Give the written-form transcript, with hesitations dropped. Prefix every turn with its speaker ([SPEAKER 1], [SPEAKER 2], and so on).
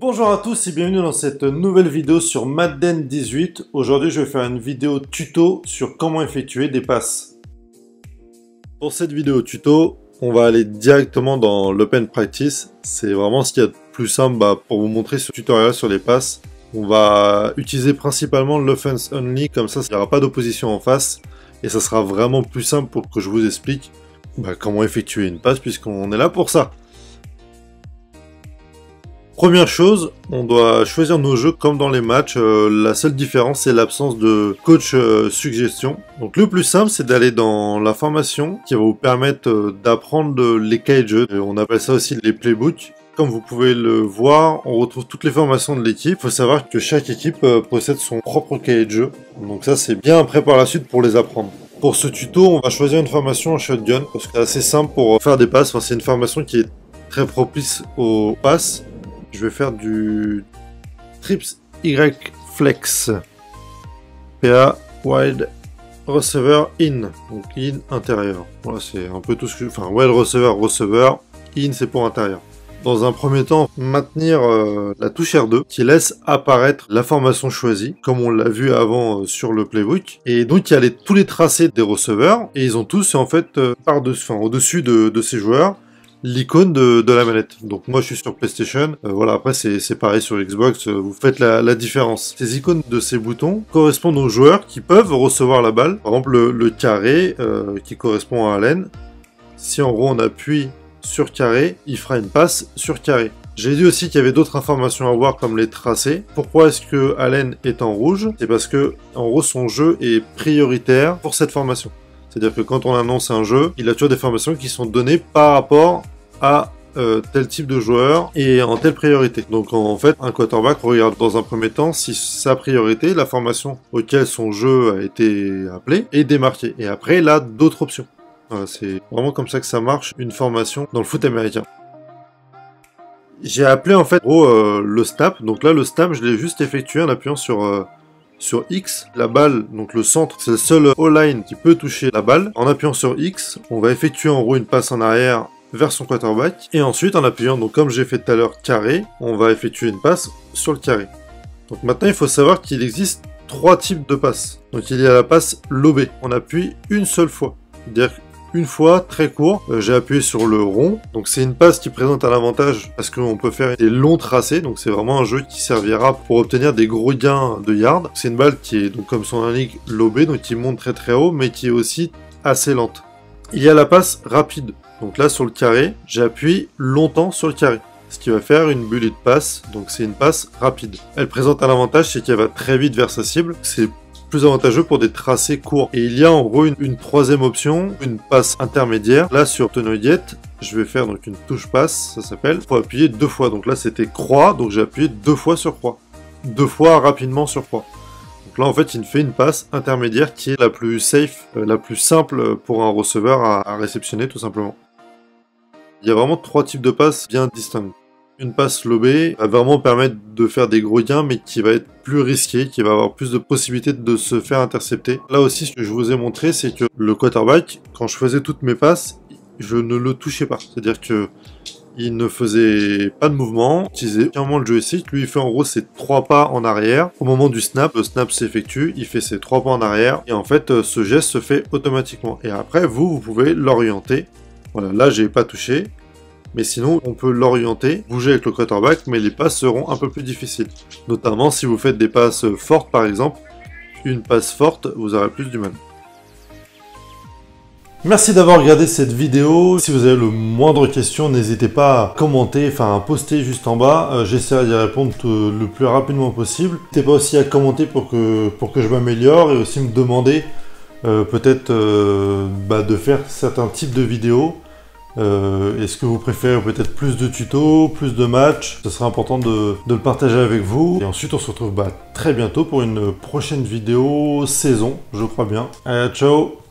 [SPEAKER 1] Bonjour à tous et bienvenue dans cette nouvelle vidéo sur Madden 18. Aujourd'hui, je vais faire une vidéo tuto sur comment effectuer des passes. Pour cette vidéo tuto, on va aller directement dans l'Open Practice. C'est vraiment ce qu'il y a de plus simple pour vous montrer ce tutoriel sur les passes. On va utiliser principalement l'Offense Only, comme ça, il n'y aura pas d'opposition en face. Et ça sera vraiment plus simple pour que je vous explique comment effectuer une passe, puisqu'on est là pour ça. Première chose, on doit choisir nos jeux comme dans les matchs. La seule différence, c'est l'absence de coach suggestion. Donc le plus simple, c'est d'aller dans la formation qui va vous permettre d'apprendre les cahiers de jeu. On appelle ça aussi les playbooks. Comme vous pouvez le voir, on retrouve toutes les formations de l'équipe. Il faut savoir que chaque équipe possède son propre cahier de jeu. Donc ça, c'est bien après par la suite pour les apprendre. Pour ce tuto, on va choisir une formation en shotgun parce que c'est assez simple pour faire des passes. Enfin, c'est une formation qui est très propice aux passes. Je vais faire du trips Y flex. PA wide receiver in. Donc in intérieur. Voilà, c'est un peu tout ce que. Enfin, wide receiver, in c'est pour intérieur. Dans un premier temps, maintenir la touche R2 qui laisse apparaître la formation choisie, comme on l'a vu avant sur le playbook. Et donc il y a tous les tracés des receveurs, et ils ont tous en fait au-dessus de ces joueurs l'icône de la manette. Donc moi je suis sur PlayStation, voilà, après c'est pareil sur Xbox, vous faites la différence. Ces icônes de ces boutons correspondent aux joueurs qui peuvent recevoir la balle. Par exemple le carré qui correspond à Allen. Si en gros on appuie sur carré, il fera une passe sur carré. J'ai dit aussi qu'il y avait d'autres informations à voir comme les tracés. Pourquoi est-ce que Allen est en rouge? C'est parce que en gros son jeu est prioritaire pour cette formation. C'est-à-dire que quand on annonce un jeu, il a toujours des formations qui sont données par rapport à tel type de joueur et en telle priorité. Donc en fait, un quarterback regarde dans un premier temps si sa priorité, la formation auquel son jeu a été appelé, est démarquée. Et après, il a d'autres options. Voilà, c'est vraiment comme ça que ça marche, une formation dans le foot américain. J'ai appelé en fait le snap. Donc là, le snap, je l'ai juste effectué en appuyant sur X, la balle, donc le centre, c'est le seul O-line qui peut toucher la balle. En appuyant sur X, on va effectuer en gros une passe en arrière vers son quarterback. Et ensuite, en appuyant, donc comme j'ai fait tout à l'heure, carré, on va effectuer une passe sur le carré. Donc maintenant, il faut savoir qu'il existe trois types de passes. Donc il y a la passe lobée. On appuie une seule fois. C'est-à-dire une fois, très court, j'ai appuyé sur le rond. Donc c'est une passe qui présente un avantage parce qu'on peut faire des longs tracés. Donc c'est vraiment un jeu qui servira pour obtenir des gros gains de yards. C'est une balle qui est, donc comme son indique, lobée, donc qui monte très très haut, mais qui est aussi assez lente. Il y a la passe rapide. Donc là sur le carré, j'appuie longtemps sur le carré. Ce qui va faire une bullet pass, donc c'est une passe rapide. Elle présente un avantage, c'est qu'elle va très vite vers sa cible. C'est plus avantageux pour des tracés courts. Et il y a en gros une troisième option, une passe intermédiaire. Là sur Tenoyette, je vais faire donc une touche passe, ça s'appelle. Il faut appuyer deux fois. Donc là c'était croix, donc j'ai appuyé deux fois sur croix. Deux fois rapidement sur croix. Donc là en fait il me fait une passe intermédiaire qui est la plus safe, la plus simple pour un receveur à réceptionner tout simplement. Il y a vraiment trois types de passes bien distincts. Une passe lobée va vraiment permettre de faire des gros gains, mais qui va être plus risqué, qui va avoir plus de possibilités de se faire intercepter. Là aussi, ce que je vous ai montré, c'est que le quarterback, quand je faisais toutes mes passes, je ne le touchais pas. C'est-à-dire que il ne faisait pas de mouvement, il utilisait clairement le joystick. Lui, il fait en gros ses 3 pas en arrière. Au moment du snap, le snap s'effectue, il fait ses 3 pas en arrière. Et en fait, ce geste se fait automatiquement. Et après, vous pouvez l'orienter. Voilà, là, j'ai pas touché. Mais sinon, on peut l'orienter, bouger avec le quarterback, mais les passes seront un peu plus difficiles. Notamment si vous faites des passes fortes, par exemple. Une passe forte, vous aurez plus du mal. Merci d'avoir regardé cette vidéo. Si vous avez le moindre question, n'hésitez pas à commenter, à poster juste en bas. J'essaierai d'y répondre le plus rapidement possible. N'hésitez pas aussi à commenter pour que je m'améliore et aussi me demander peut-être de faire certains types de vidéos. Est-ce que vous préférez peut-être plus de tutos, plus de matchs? Ce serait important de le partager avec vous. Et ensuite, on se retrouve très bientôt pour une prochaine vidéo saison, je crois bien. Allez, ciao!